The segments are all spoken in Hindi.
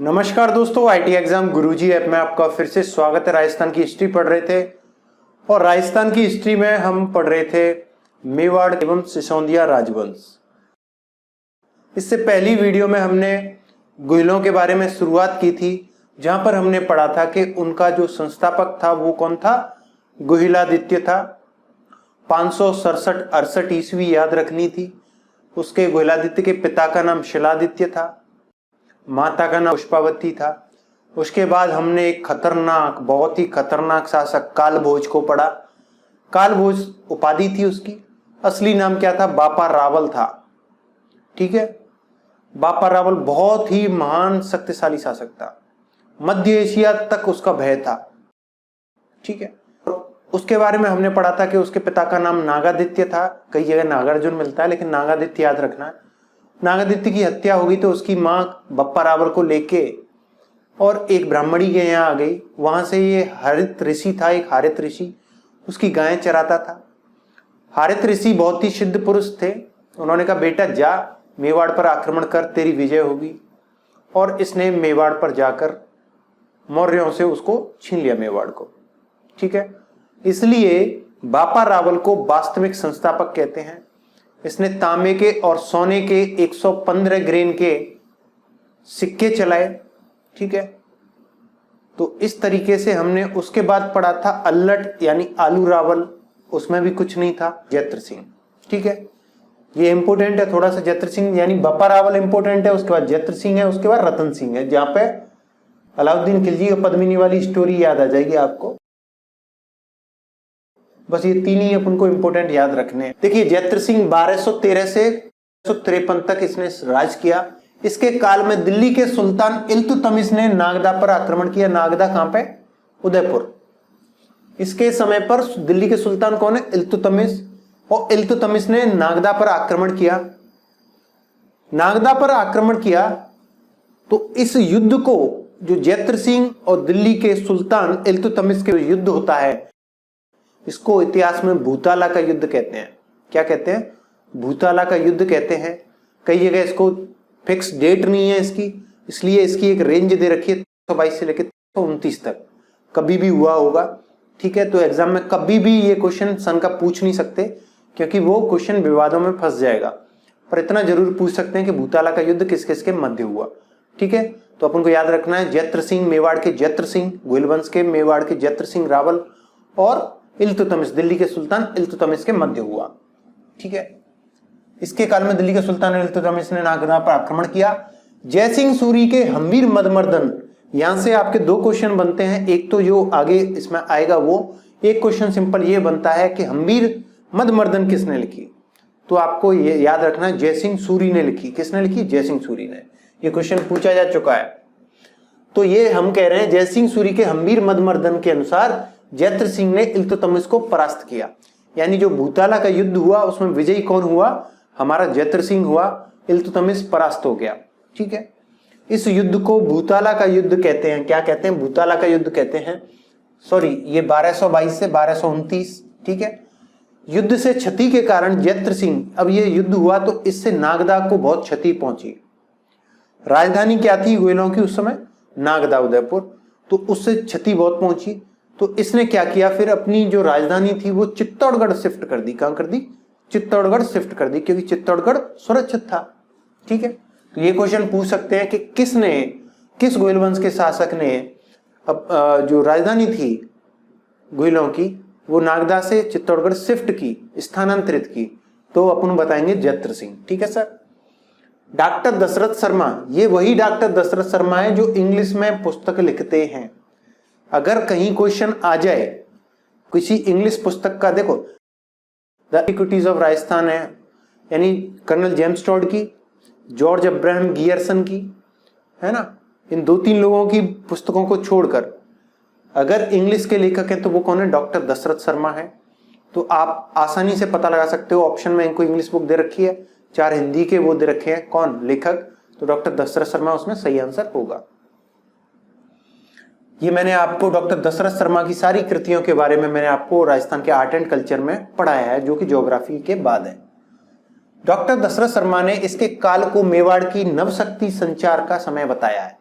नमस्कार दोस्तों, आईटी एग्जाम गुरुजी ऐप में आपका फिर से स्वागत है। राजस्थान की हिस्ट्री पढ़ रहे थे और राजस्थान की हिस्ट्री में हम पढ़ रहे थे मेवाड़ एवं सिसोदिया राजवंश। इससे पहली वीडियो में हमने गुहिलों के बारे में शुरुआत की थी, जहां पर हमने पढ़ा था कि उनका जो संस्थापक था वो कौन था, गुहिलादित्य था। 567-68 ईस्वी याद रखनी थी। उसके गुहिलादित्य के पिता का नाम शिलादित्य था, माता का नाम पुष्पावती था। उसके बाद हमने एक खतरनाक, बहुत ही खतरनाक शासक कालभोज को पढ़ा। कालभोज उपाधि थी उसकी, असली नाम क्या था, बापा रावल था। ठीक है, बापा रावल बहुत ही महान शक्तिशाली शासक था, मध्य एशिया तक उसका भय था। ठीक है, उसके बारे में हमने पढ़ा था कि उसके पिता का नाम नागादित्य था। कई जगह नागार्जुन मिलता है, लेकिन नागादित्य याद रखना है। नागादित्य की हत्या हो गई तो उसकी मां बप्पा रावल को लेके और एक ब्राह्मणी के यहाँ आ गई। वहां से ये हरित ऋषि था, एक हारित ऋषि, उसकी गायें चराता था। हारित ऋषि बहुत ही सिद्ध पुरुष थे। उन्होंने कहा, बेटा जा मेवाड़ पर आक्रमण कर, तेरी विजय होगी। और इसने मेवाड़ पर जाकर मौर्यों से उसको छीन लिया, मेवाड़ को। ठीक है, इसलिए बापा रावल को वास्तविक संस्थापक कहते हैं। इसने तांबे के और सोने के 115 ग्रेन के सिक्के चलाए। ठीक है, तो इस तरीके से हमने उसके बाद पढ़ा था अल्लट यानी आलू रावल, उसमें भी कुछ नहीं था, जैत्र सिंह। ठीक है, ये इंपोर्टेंट है थोड़ा सा। जैत्र सिंह यानी बप्पा रावल इंपोर्टेंट है, उसके बाद जैत्र सिंह है, उसके बाद रतन सिंह है, जहां पे अलाउद्दीन खिलजी और पद्मिनी वाली स्टोरी याद आ जाएगी आपको। बस ये तीन ही अपन को इंपोर्टेंट याद रखने हैं। देखिए, जैत्र सिंह 1213 से 1253 तक इसने राज किया। इसके काल में दिल्ली के सुल्तान इल्तुतमिश ने नागदा पर आक्रमण किया। नागदा कहां पे, उदयपुर। इसके समय पर दिल्ली के सुल्तान कौन है, इल्तुतमिश। और इल्तुतमिश ने नागदा पर आक्रमण किया। नागदा पर आक्रमण किया तो इस युद्ध को, जो जैत्र सिंह और दिल्ली के सुल्तान इल्तुतमिश के युद्ध होता है, इसको इतिहास में भूताला का युद्ध कहते हैं। क्या कहते हैं, भूताला का युद्ध कहते हैं। कई जगह इसको फिक्स डेट नहीं है इसकी, इसलिए इसकी एक रेंज दे रखी है 122 से लेकर 129 तक, कभी भी हुआ होगा। ठीक है, तो एग्जाम में कभी भी ये क्वेश्चन सन का पूछ नहीं सकते, क्योंकि वो क्वेश्चन विवादों में फंस जाएगा। पर इतना जरूर पूछ सकते हैं कि भूताला का युद्ध किस किस के मध्य हुआ। ठीक है, तो अपन को याद रखना है, जैत्र सिंह मेवाड़ के जैत्र सिंह, गुहिल वंश के मेवाड़ के जैत्र सिंह रावल, और इल्तुतमिश दिल्ली के सुल्तान इल्तुतमिश के मध्य हुआ। ठीक है, इसके काल में दिल्ली के सुल्तान इल्तुतमिश ने नागदा पर आक्रमण किया। जयसिंह सूरी के हम्बीर मदमर्दन, यहां से आपके दो क्वेश्चन बनते हैं। एक तो जो आगे इसमें आएगा वो, एक क्वेश्चन सिंपल ये बनता है कि हम्बीर मदमर्दन किसने लिखी, तो आपको ये याद रखना है जयसिंह सूरी ने लिखी। किसने लिखी, जयसिंह सूरी ने। ये क्वेश्चन पूछा जा चुका है। तो ये हम कह रहे हैं जयसिंह सूरी के हम्बीर मदमर्दन के अनुसार जैत्र सिंह ने इल्तुतमिश को परास्त किया। यानी जो भूताला का युद्ध हुआ उसमें विजयी कौन हुआ, हमारा जैत्र सिंह हुआ, इल्तुतमिश परास्त हो गया। ठीक है, इस युद्ध को भूताला का युद्ध कहते हैं। क्या कहते हैं, भूताला का युद्ध कहते हैं। सॉरी, ये 1222 से 1229। ठीक है, युद्ध से क्षति के कारण जैत्र सिंह, अब ये युद्ध हुआ तो इससे नागदा को बहुत क्षति पहुंची। राजधानी क्या थी गुहिलों की उस समय, नागदा, उदयपुर, तो उससे क्षति बहुत पहुंची। तो इसने क्या किया, फिर अपनी जो राजधानी थी वो चित्तौड़गढ़ शिफ्ट कर दी। कहां कर दी, चित्तौड़गढ़ शिफ्ट कर दी, क्योंकि चित्तौड़गढ़ सुरक्षित था। ठीक है, तो ये क्वेश्चन पूछ सकते हैं कि किस गुहिल वंश के शासक ने जो राजधानी थी गुहिलों की वो नागदा से चित्तौड़गढ़ शिफ्ट की, स्थानांतरित की, तो अपन बताएंगे जैत्र सिंह। ठीक है सर। डॉक्टर दशरथ शर्मा, ये वही डॉक्टर दशरथ शर्मा है जो इंग्लिश में पुस्तक लिखते हैं। अगर कहीं क्वेश्चन आ जाए किसी इंग्लिश पुस्तक का, देखो द इक्विटीज ऑफ राजस्थान है, यानी कर्नल जेम्स टॉड की, जॉर्ज अब्राहम गियरसन की, है ना, इन 2-3 लोगों की पुस्तकों को छोड़कर अगर इंग्लिश के लेखक हैं तो वो कौन है, डॉक्टर दशरथ शर्मा है। तो आप आसानी से पता लगा सकते हो। ऑप्शन में इनको इंग्लिश बुक दे रखी है, 4 हिंदी के वो दे रखे हैं, कौन, लेखक, तो डॉक्टर दशरथ शर्मा उसमें सही आंसर होगा। ये मैंने आपको डॉक्टर दशरथ शर्मा की सारी कृतियों के बारे में मैंने आपको राजस्थान के आर्ट एंड कल्चर में पढ़ाया है, जो कि ज्योग्राफी के बाद है। डॉक्टर दशरथ शर्मा ने इसके काल को मेवाड़ की नवशक्ति संचार का समय बताया है।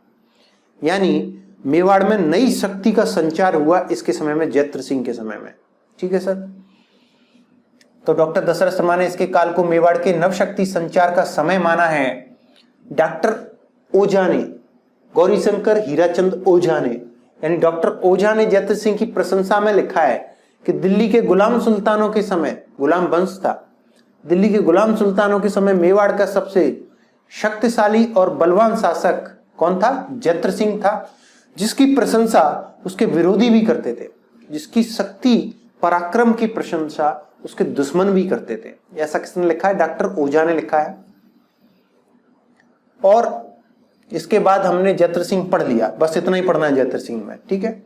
यानी मेवाड़ में नई शक्ति का संचार हुआ इसके समय में, जयत्र सिंह के समय में। ठीक है सर। तो डॉक्टर दशरथ शर्मा ने इसके काल को मेवाड़ के नवशक्ति संचार का समय माना है। डॉक्टर ओझा ने, गौरीशंकर हीराचंद ओझा ने, यानी डॉक्टर ओझा ने जयत्र सिंह की प्रशंसा में लिखा है कि दिल्ली के गुलाम सुल्तानों के समय, गुलाम वंश था, दिल्ली के गुलाम सुल्तानों के समय मेवाड़ का सबसे शक्तिशाली और बलवान शासक कौन था? जयत्र सिंह था, जिसकी प्रशंसा उसके विरोधी भी करते थे, जिसकी शक्ति पराक्रम की प्रशंसा उसके दुश्मन भी करते थे। ऐसा किसने लिखा है? डॉक्टर ओझा ने लिखा है। और इसके बाद हमने जयत्र सिंह पढ़ लिया, बस इतना ही पढ़ना है जयत्र सिंह में। ठीक है।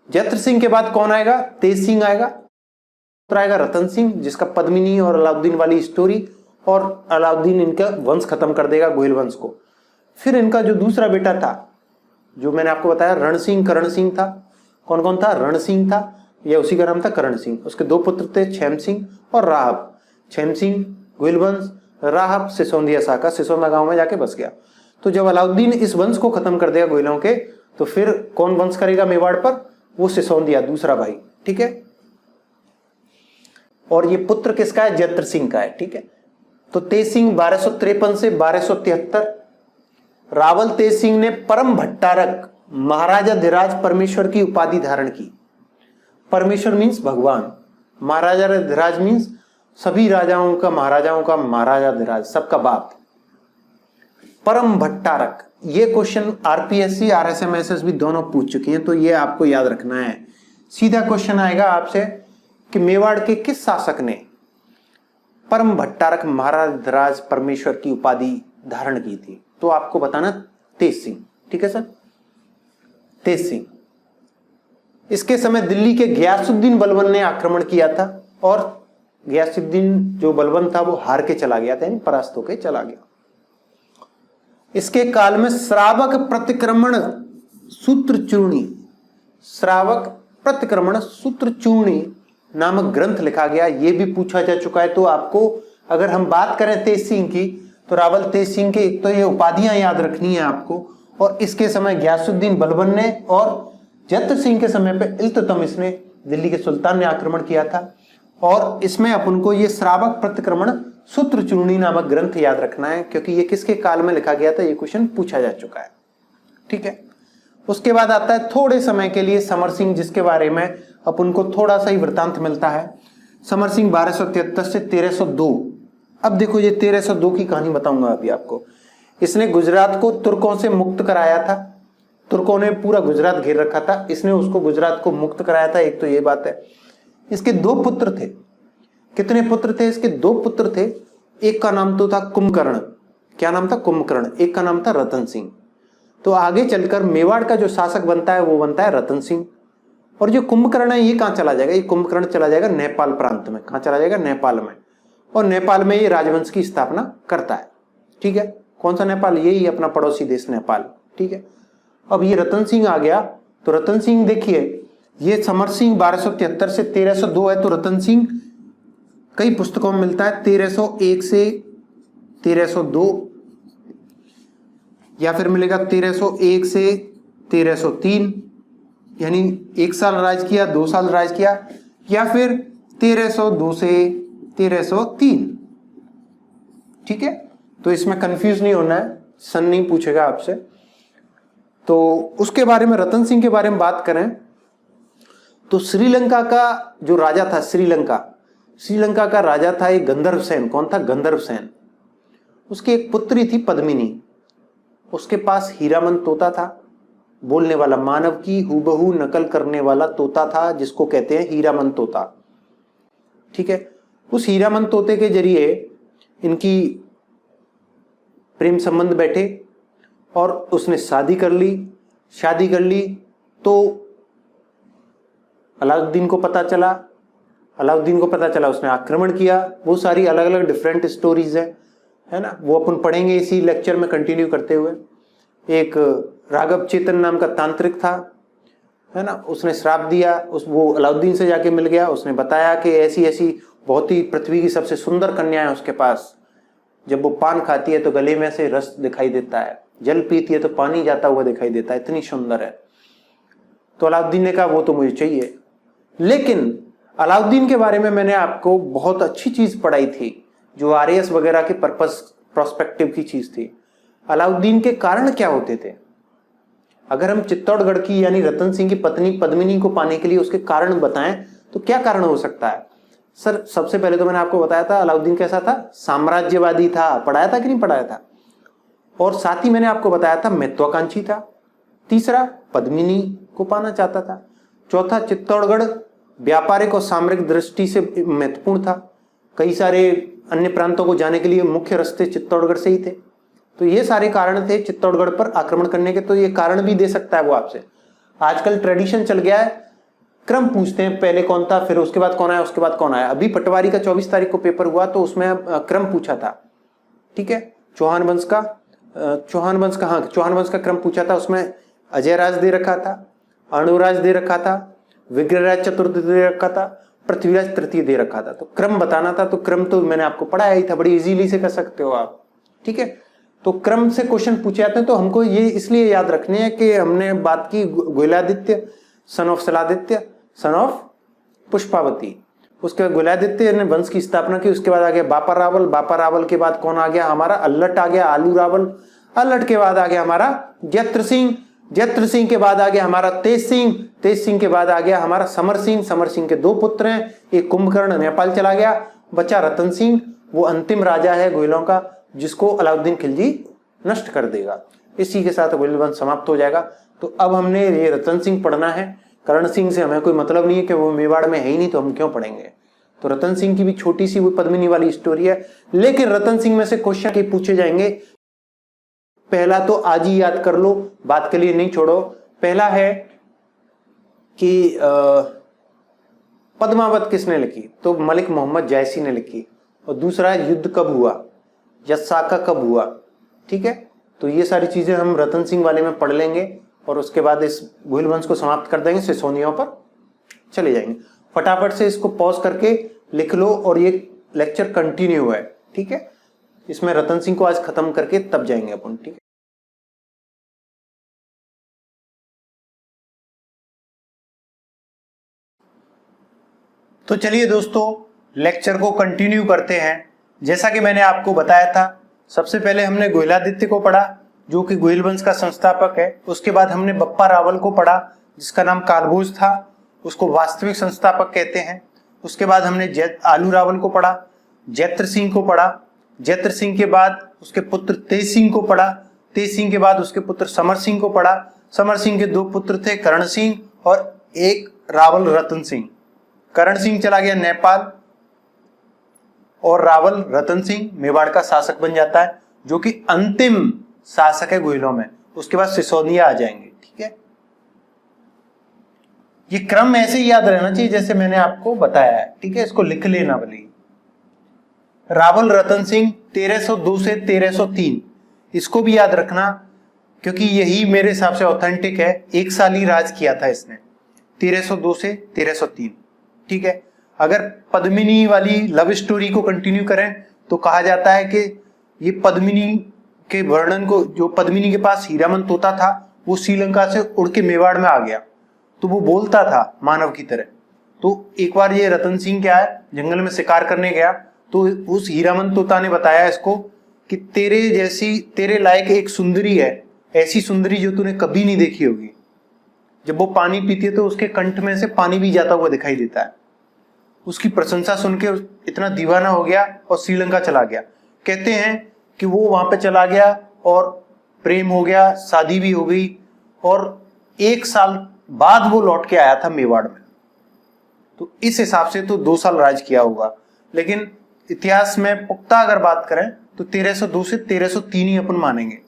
जयत्र सिंह के बाद कौन आएगा? तेज सिंह आएगा। फिर आएगा रतन सिंह, जिसका पद्मिनी और अलाउद्दीन वाली स्टोरी, और अलाउद्दीन इनका वंश खत्म कर देगा, गोहिल वंश को। फिर इनका जो दूसरा बेटा था, जो मैंने आपको बताया, रण सिंह, करण सिंह था। कौन कौन था? रण सिंह था, या उसी का नाम था करण सिंह। उसके दो पुत्र थे, छेम सिंह और राहब। छेम सिंह गोहिल वंश, राहब सिसोदिया शाखा, सिसोदा गांव में जाके बस गया। तो जब अलाउद्दीन इस वंश को खत्म कर देगा गोहिलों के, तो फिर कौन वंश करेगा मेवाड़ पर? वो सिसोदिया, दूसरा भाई। ठीक है। और ये पुत्र किसका है? जयत्र सिंह का है। ठीक है। तो तेज सिंह 1253 से 1273, रावल तेज सिंह ने परम भट्टारक महाराजाधिराज परमेश्वर की उपाधि धारण की। परमेश्वर मीन्स भगवान, महाराजाधिराज मीन्स सभी राजाओं का, महाराजाओं का महाराजाधिराज, सबका बाप। परम भट्टारक, ये क्वेश्चन आरपीएससी आरएसएमएसएस भी दोनों पूछ चुकी हैं, तो ये आपको याद रखना है। सीधा क्वेश्चन आएगा आपसे कि मेवाड़ के किस शासक ने परम भट्टारक महाराजाधिराज परमेश्वर की उपाधि धारण की थी? तो आपको बताना तेज सिंह। ठीक है सर, तेज सिंह। इसके समय दिल्ली के गयासुद्दीन बलबन ने आक्रमण किया था, और गयासुद्दीन जो बलबन था वो हार के चला गया था, यानी परास्त होकर चला गया। इसके काल में श्रावक प्रतिक्रमण सूत्रचूर्णी, श्रावक प्रतिक्रमण सूत्रचूर्णी नामक ग्रंथ लिखा गया। यह भी पूछा जा चुका है। तो आपको अगर हम बात करें तेज सिंह की, तो रावल तेज सिंह के एक तो ये उपाधियां याद रखनी है आपको, और इसके समय गयासुद्दीन बलबन ने और जयत्र सिंह के समय पे इल्तुतमिश ने, दिल्ली के सुल्तान ने आक्रमण किया था। और इसमें अपन को ये श्रावक प्रतिक्रमण सूत्रचूर्णी नामक ग्रंथ याद रखना है, क्योंकि ये किसके काल में लिखा गया था, ये क्वेश्चन पूछा जा चुका है। ठीक है। उसके बाद आता है थोड़े समय के लिए समर सिंह, जिसके बारे में अपन को थोड़ा सा ही वृतांत मिलता है। समर सिंह 1273 से 1302। अब देखो, ये 1302 की कहानी बताऊंगा अभी आपको। इसने गुजरात को तुर्कों से मुक्त कराया था। तुर्कों ने पूरा गुजरात घेर रखा था, इसने उसको गुजरात को मुक्त कराया था। एक तो ये बात है। इसके दो पुत्र थे। कितने पुत्र थे इसके? दो पुत्र थे। एक का नाम तो था कुंभकर्ण। क्या नाम था? कुंभकर्ण। एक का नाम था रतन सिंह। तो आगे चलकर मेवाड़ का जो शासक बनता है वो बनता है रतन सिंह। और जो कुंभकर्ण है ये कहां चला जाएगा? ये कुंभकर्ण चला जाएगा नेपाल प्रांत में। कहां चला जाएगा? नेपाल में। और नेपाल में ये राजवंश की स्थापना करता है। ठीक है। कौन सा नेपाल? यही अपना पड़ोसी देश नेपाल। ठीक है। अब ये रतन सिंह आ गया। तो रतन सिंह देखिए, ये समर सिंह 1273 से 1302 है। तो रतन सिंह कई पुस्तकों में मिलता है 1301 से 1302, या फिर मिलेगा 1301 से 1303, यानी 1 साल राज किया, 2 साल राज किया, या फिर 1302 से 1303। ठीक है। तो इसमें कंफ्यूज नहीं होना है, सन नहीं पूछेगा आपसे। तो उसके बारे में, रतन सिंह के बारे में बात करें तो श्रीलंका का जो राजा था, श्रीलंका का राजा था एक गंधर्व सेन। कौन था? गंधर्व सेन। उसकी एक पुत्री थी पद्मिनी। उसके पास हीरामन तोता था, बोलने वाला, मानव की हूबहू नकल करने वाला तोता था, जिसको कहते हैं हीरामन तोता। ठीक है। उस हीरामन तोते के जरिए इनकी प्रेम संबंध बैठे और उसने शादी कर ली। तो अलाउद्दीन को पता चला, उसने आक्रमण किया। वो सारी अलग अलग डिफरेंट स्टोरीज है ना, वो अपन पढ़ेंगे इसी लेक्चर में कंटिन्यू करते हुए। एक राघव चेतन नाम का तांत्रिक था, है ना, उसने श्राप दिया। वो अलाउद्दीन से जाके मिल गया। उसने बताया कि ऐसी ऐसी बहुत ही पृथ्वी की सबसे सुंदर कन्या है उसके पास। जब वो पान खाती है तो गले में से रस दिखाई देता है। जल पीती है तो पानी जाता हुआ दिखाई देता है, इतनी सुंदर है। तो अलाउद्दीन ने कहा वो तो मुझे चाहिए। लेकिन अलाउद्दीन के बारे में मैंने आपको बहुत अच्छी चीज पढ़ाई थी, जो आरएएस वगैरह के पर्पस प्रोस्पेक्टिव की चीज थी। अलाउद्दीन के कारण क्या होते थे? अगर हम चित्तौड़गढ़ की यानी रतन सिंह की पत्नी पद्मिनी को पाने के लिए उसके कारण बताएं तो क्या कारण हो सकता है? सर सबसे पहले तो मैंने आपको बताया था अलाउद्दीन कैसा था, साम्राज्यवादी था। पढ़ाया था कि नहीं पढ़ाया था? और साथ ही मैंने आपको बताया था महत्वाकांक्षी था। तीसरा, पद्मिनी को पाना चाहता था। चौथा, चित्तौड़गढ़ व्यापारिक और सामरिक दृष्टि से महत्वपूर्ण था। कई सारे अन्य प्रांतों को जाने के लिए मुख्य रास्ते चित्तौड़गढ़ से ही थे। तो ये सारे कारण थे चित्तौड़गढ़ पर आक्रमण करने के। तो ये कारण भी दे सकता है वो आपसे। आजकल ट्रेडिशन चल गया है, क्रम पूछते हैं, पहले कौन था, फिर उसके बाद कौन आया, उसके बाद कौन आया। अभी पटवारी का 24 तारीख को पेपर हुआ तो उसमें क्रम पूछा था, ठीक है। चौहान वंश का क्रम पूछा था। उसमें अजय राज दे रखा था, अणुराज दे रखा था, विग्रहराज चतुर्थ दे रखा था, पृथ्वीराज तृतीय दे रखा था। तो क्रम बताना था। तो क्रम तो मैंने आपको पढ़ाया ही था, बड़ी इजीली से कर सकते हो आप, ठीक है। तो क्रम से क्वेश्चन पूछे जाते हैं। तो हमको ये इसलिए याद रखने हैं कि हमने बात की Guladitya son of Saladitya son of Pushpavati. उसके बाद गुलादित्य ने वंश की स्थापना की। उसके बाद आ गया बापा रावल। बापा रावल के बाद कौन आ गया हमारा? अल्लट आ गया, आलू रावल। अल्लट के बाद आ गया हमारा जयत्र सिंह। जयत्र सिंह के बाद आ गया हमारा तेज सिंह। तेज सिंह के बाद आ गया हमारा समर सिंह। समर सिंह के 2 पुत्र हैं, एक कुंभकर्ण नेपाल चला गया, बचा रतन सिंह। वो अंतिम राजा है गोयलों का, जिसको अलाउद्दीन खिलजी नष्ट कर देगा। इसी के साथ गोयल वंश समाप्त हो जाएगा। तो अब हमने ये रतन सिंह पढ़ना है। करण सिंह से हमें कोई मतलब नहीं है कि वो मेवाड़ में है ही नहीं, तो हम क्यों पढ़ेंगे। तो रतन सिंह की भी छोटी सी वो पद्मिनी वाली स्टोरी है। लेकिन रतन सिंह में से क्वेश्चन के पूछे जाएंगे। पहला तो आज ही याद कर लो, बात के लिए नहीं छोड़ो। पहला है कि पद्मावत किसने लिखी? तो मलिक मोहम्मद जायसी ने लिखी। और दूसरा है युद्ध कब हुआ, यस्साका कब हुआ, ठीक है। तो ये सारी चीजें हम रतन सिंह वाले में पढ़ लेंगे और उसके बाद इस गोयल वंश को समाप्त कर देंगे, सिसोनियों पर चले जाएंगे। फटाफट से इसको पॉज करके लिख लो और ये लेक्चर कंटिन्यू है, ठीक है। इसमें रतन सिंह को आज खत्म करके तब जाएंगे अपन, ठीक है। तो चलिए दोस्तों लेक्चर को कंटिन्यू करते हैं। जैसा कि मैंने आपको बताया था, सबसे पहले हमने गोयलादित्य को पढ़ा जो कि गोयल वंश का संस्थापक है। उसके बाद हमने बप्पा रावल को पढ़ा जिसका नाम कालभोज था, उसको वास्तविक संस्थापक कहते हैं। उसके बाद हमने आलू रावल को पढ़ा, जयत्र सिंह को पढ़ा। जयत्र सिंह के बाद उसके पुत्र तेज सिंह को पढ़ा। तेज सिंह के बाद उसके पुत्र समर सिंह को पढ़ा। समर सिंह के 2 पुत्र थे, करण सिंह और एक रावल रतन सिंह। करण सिंह चला गया नेपाल और रावल रतन सिंह मेवाड़ का शासक बन जाता है, जो कि अंतिम शासक है गोयलों में। उसके बाद सिसोदिया आ जाएंगे, ठीक है। ये क्रम ऐसे ही याद रहना चाहिए जैसे मैंने आपको बताया है, ठीक है। इसको लिख लेना भले। रावल रतन सिंह 1302 से 1303, इसको भी याद रखना क्योंकि यही मेरे हिसाब से ऑथेंटिक है। 1 साल ही राज किया था इसने, 1302 से 1303, ठीक है। अगर पद्मिनी वाली लव स्टोरी को कंटिन्यू करें तो कहा जाता है कि ये पद्मिनी के वर्णन को, जो पद्मिनी के पास हीरामन तोता था वो श्रीलंका से उड़ के मेवाड़ में आ गया, तो वो बोलता था मानव की तरह। तो एक बार ये रतन सिंह क्या है, जंगल में शिकार करने गया तो उस हीरामन तोता ने बताया इसको कि तेरे लायक एक सुंदरी है, ऐसी सुंदरी जो तूने कभी नहीं देखी होगी। जब वो पानी पीती है तो उसके कंठ में से पानी भी जाता हुआ दिखाई देता है। उसकी प्रशंसा सुन के इतना दीवाना हो गया और श्रीलंका चला गया। कहते हैं कि वो वहां पे चला गया और प्रेम हो गया, शादी भी हो गई और 1 साल बाद वो लौट के आया था मेवाड़ में। तो इस हिसाब से तो 2 साल राज किया होगा, लेकिन इतिहास में पुख्ता अगर बात करें तो 1302 से 1303 ही अपन मानेंगे,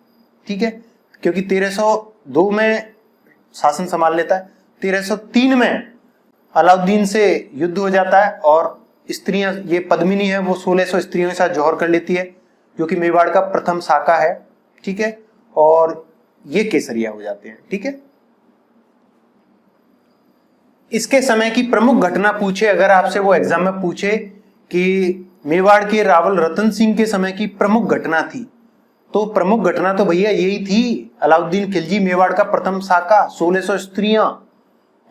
ठीक है। क्योंकि 1302 में शासन संभाल लेता है, 1303 में अलाउद्दीन से युद्ध हो जाता है और स्त्रियां, ये पद्मिनी है वो 1600 स्त्रियों के साथ जौहर कर लेती है, जो कि मेवाड़ का प्रथम शाखा है, ठीक है। और ये केसरिया हो जाते हैं, ठीक है। इसके समय की प्रमुख घटना पूछे अगर आपसे, वो एग्जाम में पूछे कि मेवाड़ के रावल रतन सिंह के समय की प्रमुख घटना थी, तो प्रमुख घटना तो भैया यही थी, अलाउद्दीन खिलजी मेवाड़ का प्रथम साका, 1600 स्त्रियां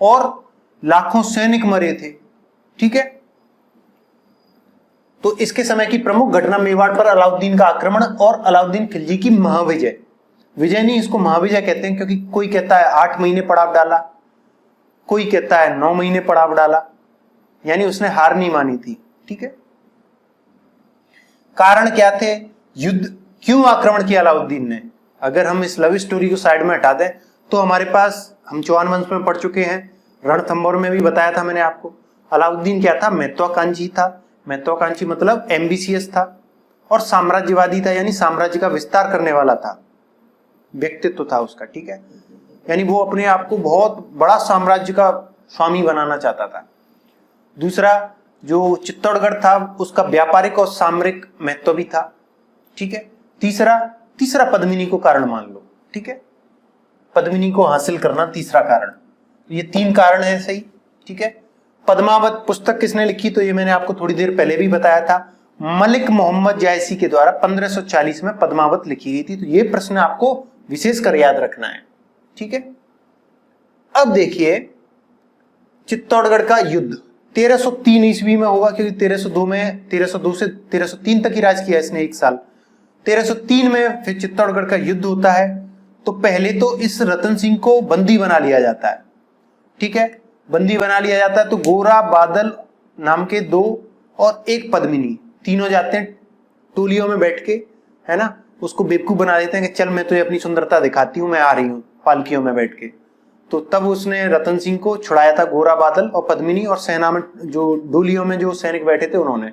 और लाखों सैनिक मरे थे। ठीक है, तो इसके समय की प्रमुख घटना मेवाड़ पर अलाउद्दीन का आक्रमण और अलाउद्दीन खिलजी की महाविजय। विजय नहीं, इसको महाविजय कहते हैं, क्योंकि कोई कहता है 8 महीने पड़ाव डाला, कोई कहता है 9 महीने पड़ाव डाला, यानी उसने हार नहीं मानी थी। ठीक है, कारण क्या थे, युद्ध क्यों आक्रमण किया अलाउद्दीन ने? अगर हम इस लव स्टोरी को साइड में हटा दें तो हमारे पास, हम चौहान वंश में पढ़ चुके हैं, रणथंभौर में भी बताया था मैंने आपको, अलाउद्दीन क्या था, महत्वाकांक्षी था। महत्वाकांक्षी मतलब एम्बिशियस था और साम्राज्यवादी था, यानी साम्राज्य का विस्तार करने वाला था, व्यक्तित्व था उसका। ठीक है, यानी वो अपने आप को बहुत बड़ा साम्राज्य का स्वामी बनाना चाहता था। दूसरा, जो चित्तौड़गढ़ था उसका व्यापारिक और सामरिक महत्व भी था। ठीक है, तीसरा पद्मिनी को कारण मान लो। ठीक है, पद्मिनी को हासिल करना तीसरा कारण। ये 3 कारण है, सही। ठीक है, पद्मावत पुस्तक किसने लिखी? तो ये मैंने आपको थोड़ी देर पहले भी बताया था, मलिक मोहम्मद जायसी के द्वारा 1540 में पद्मावत लिखी गई थी। तो ये प्रश्न आपको विशेष कर याद रखना है। ठीक है, अब देखिए चित्तौड़गढ़ का युद्ध 1303 ईस्वी में होगा, क्योंकि 1302 से 1303 तक ही राज किया इसने, 1 साल। 1303 में फिर चित्तौड़गढ़ का युद्ध होता है। तो पहले तो इस रतन सिंह को बंदी बना लिया जाता है। ठीक है, बंदी बना लिया जाता है। तो गोरा, बादल नाम के 2 और 1 पद्मिनी, तीनों जाते हैं टोलियों में बैठ के, है ना, उसको बेवकूफ बना देते हैं कि चल मैं तुझे अपनी सुंदरता दिखाती हूं, मैं आ रही हूं पालकियों में बैठ के। तो तब उसने रतन सिंह को छुड़ाया था, गोरा, बादल और पद्मिनी, और सेना में जो डोलियों में जो सैनिक बैठे थे उन्होंने।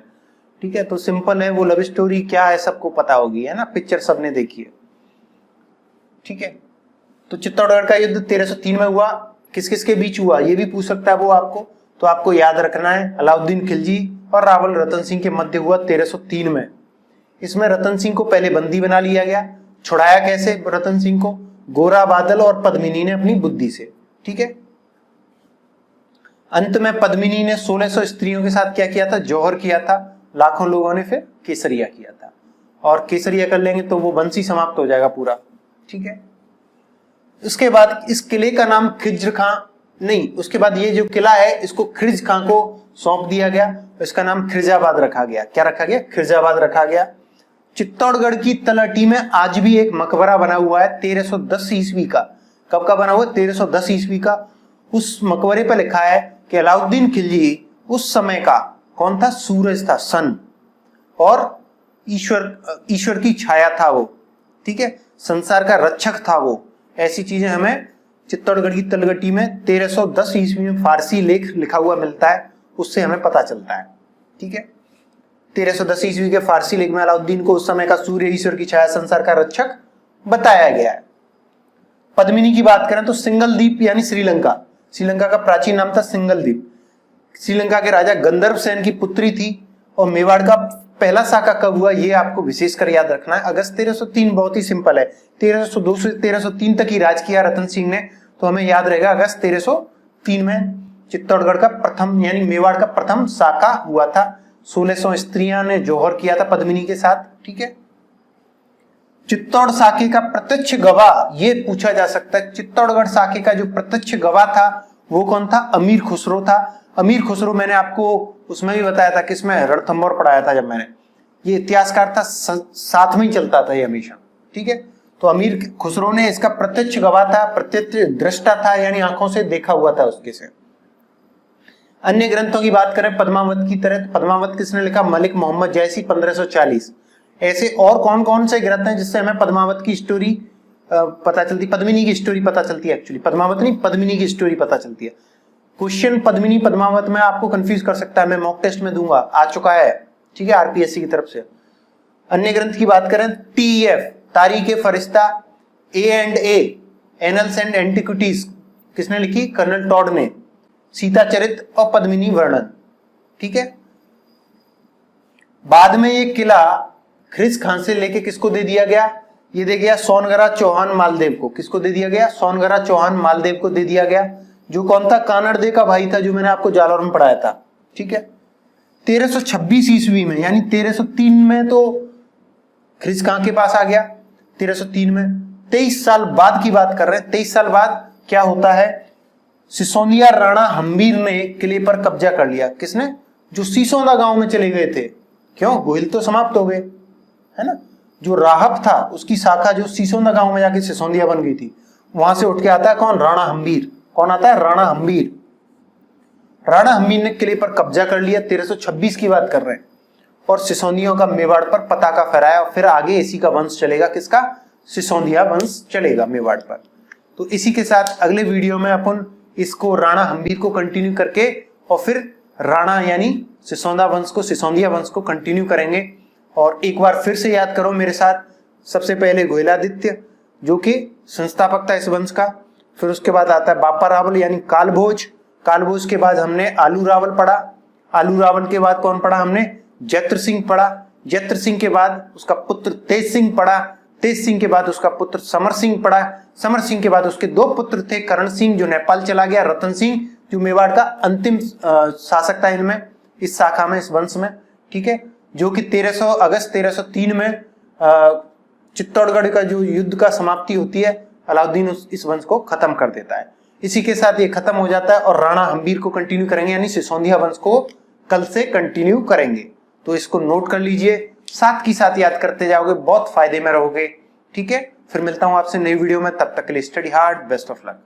ठीक है, तो सिंपल है, वो लव स्टोरी क्या है सबको पता होगी, है ना, पिक्चर सबने देखी है। ठीक है, तो चित्तौड़गढ़ का युद्ध 1303 में हुआ। किस किस के बीच हुआ ये भी पूछ सकता है वो आपको, तो आपको याद रखना है, अलाउद्दीन खिलजी और रावल रतन सिंह के मध्य हुआ 1303 में। इसमें रतन सिंह को पहले बंदी बना लिया गया। छुड़ाया कैसे रतन सिंह को? गोरा, बादल और पद्मिनी ने अपनी बुद्धि से। ठीक है, अंत में पद्मिनी ने 1600 स्त्रियों के साथ क्या किया था? जौहर किया था। लाखों लोगों ने फिर केसरिया किया था, और केसरिया कर लेंगे तो वो वंश ही समाप्त हो जाएगा पूरा। ठीक है, उसके बाद इस किले का नाम खिज्र खां नहीं, उसके बाद ये जो किला है इसको खिर्ज खां को सौंप दिया गया। इसका नाम खिरजाबाद रखा गया। क्या रखा गया? खिरजाबाद रखा गया। चित्तौड़गढ़ की तलहटी में आज भी एक मकबरा बना हुआ है 1310 ईस्वी का। कब का बना हुआ? 1310 ईस्वी का। उस मकबरे पर लिखा है कि अलाउद्दीन खिलजी उस समय का कौन था? सूरज था, सन, और ईश्वर की छाया था वो। ठीक है, संसार का रक्षक था वो। ऐसी चीजें हमें चित्तौड़गढ़ की तलहटी में 1310 ईस्वी में फारसी लेख लिखा हुआ मिलता है, उससे हमें पता चलता है। ठीक है, 1310 ईस्वी के फारसी लेख में अलाउद्दीन को उस समय का सूर्य, ईश्वर की छाया, संसार का रक्षक बताया गया है। पद्मिनी की बात करें तो सिंगल द्वीप यानी श्रीलंका, श्रीलंका का प्राचीन नाम था सिंगल द्वीप। श्रीलंका के राजा गंधर्व सेन की पुत्री थी। और मेवाड़ का पहला साका कब हुआ ये आपको विशेषकर याद रखना है। अगस्त 1303, बहुत ही सिंपल है। 1302 से 1303 तक ही राज किया रतन सिंह ने, तो हमें याद रहेगा अगस्त 1303 में चित्तौड़गढ़ का प्रथम यानी मेवाड़ का प्रथम साका हुआ था। 1600 स्त्रियां ने जौहर किया था पद्मिनी के साथ। ठीक है, चित्तौड़ साके का प्रत्यक्ष गवाह ये पूछा जा सकता है। चित्तौड़गढ़ साके का जो प्रत्यक्ष गवाह था वो कौन था? अमीर खुसरो था। अमीर खुसरो मैंने आपको उसमें भी बताया था, किसमें? रणथंभौर पढ़ाया था जब मैंने। ये इतिहासकार था, साथ में ही चलता था ये हमेशा। ठीक है, तो अमीर खुसरो ने इसका प्रत्यक्ष गवाह था, प्रत्यक्ष दृष्टा था, यानी आंखों से देखा हुआ था उसके से। अन्य ग्रंथों की बात करें पद्मावत की तरह, पद्मावत किसने लिखा? मलिक मोहम्मद जायसी 1540। ऐसे और कौन कौन से ग्रंथ हैं जिससे हमें पद्मावत की स्टोरी पता चलती, पद्मिनी की स्टोरी पता चलती है? एक्चुअली पद्मावत नहीं, पद्मिनी की स्टोरी पता चलती है। क्वेश्चन पद्मिनी पद्मावत में आपको कंफ्यूज कर सकता है, मैं मॉक टेस्ट में दूंगा, आ चुका है। ठीक है, आरपीएससी की तरफ से। अन्य ग्रंथ की बात करें, TEF तारीख फरिश्ता, A&A एनल्स एंड एंटिक्विटीज किसने लिखी? कर्नल टॉड ने। सीता चरित और पद्मिनी वर्णन। ठीक है, बाद में ये किला खिर्ज खां से लेके किसको दे दिया गया? ये दे गया सोनगरा चौहान मालदेव को। किसको दे दिया गया? सोनगरा चौहान मालदेव को दे दिया गया, जो कौन था? कानड़दे का भाई था, जो मैंने आपको जालौर में पढ़ाया था। ठीक है, 1326 ईस्वी में यानी 1303 में तो खिर्ज खां के पास आ गया। 1303 में। 23 साल बाद की बात कर रहे हैं। 23 साल बाद क्या होता है, सिसोदिया राणा हम्बीर ने किले पर कब्जा कर लिया। किसने? जो सिसोदा गांव में चले गए थे। क्यों? गोहिल तो समाप्त हो गए, है ना। जो राहब था उसकी शाखा जो सिसोदा गांव में जाके सिसोदिया बन गई थी, वहां से उठ के आता है कौन? राणा हम्बीर। कौन आता है? राणा हम्बीर। राणा हम्बीर ने किले पर कब्जा कर लिया। 1326 की बात कर रहे हैं। और सिसोदियों का मेवाड़ पर पताका फहराया। और फिर आगे इसी का वंश चलेगा। किसका? सिसोदिया वंश चलेगा मेवाड़ पर। तो इसी के साथ अगले वीडियो में अपन इसको राणा हम्बीर को कंटिन्यू करके और फिर राणा यानी सिसोदा वंश को, सिसोदिया वंश को कंटिन्यू करेंगे। और एक बार फिर से याद करो मेरे साथ। सबसे पहले गोहिलादित्य जो कि संस्थापक था इस वंश का। फिर उसके बाद आता है बापा रावल यानी कालभोज। कालभोज के बाद हमने आलू रावल पढ़ा। आलू रावल के बाद कौन पढ़ा हमने? जत्र सिंह पढ़ा। जत्र सिंह के बाद उसका पुत्र तेज सिंह पढ़ा। तेज सिंह के बाद उसका पुत्र समर सिंह पढ़ा। समर सिंह के बाद उसके दो पुत्र थे, करण सिंह जो नेपाल चला गया, रतन सिंह जो मेवाड़ का अंतिम शासक था इनमें, इस शाखा में, इस वंश में, ठीक है, जो कि 1300 अगस्त 1303 में चित्तौड़गढ़ का जो युद्ध का समाप्ति होती है, अलाउद्दीन इस वंश को खत्म कर देता है। इसी के साथ ये खत्म हो जाता है और राणा हम्बीर को कंटिन्यू करेंगे, यानी सिसोदिया वंश को कल से कंटिन्यू करेंगे। तो इसको नोट कर लीजिए, साथ की साथ याद करते जाओगे, बहुत फायदे में रहोगे। ठीक है, फिर मिलता हूं आपसे नई वीडियो में, तब तक के लिए study hard, best of luck.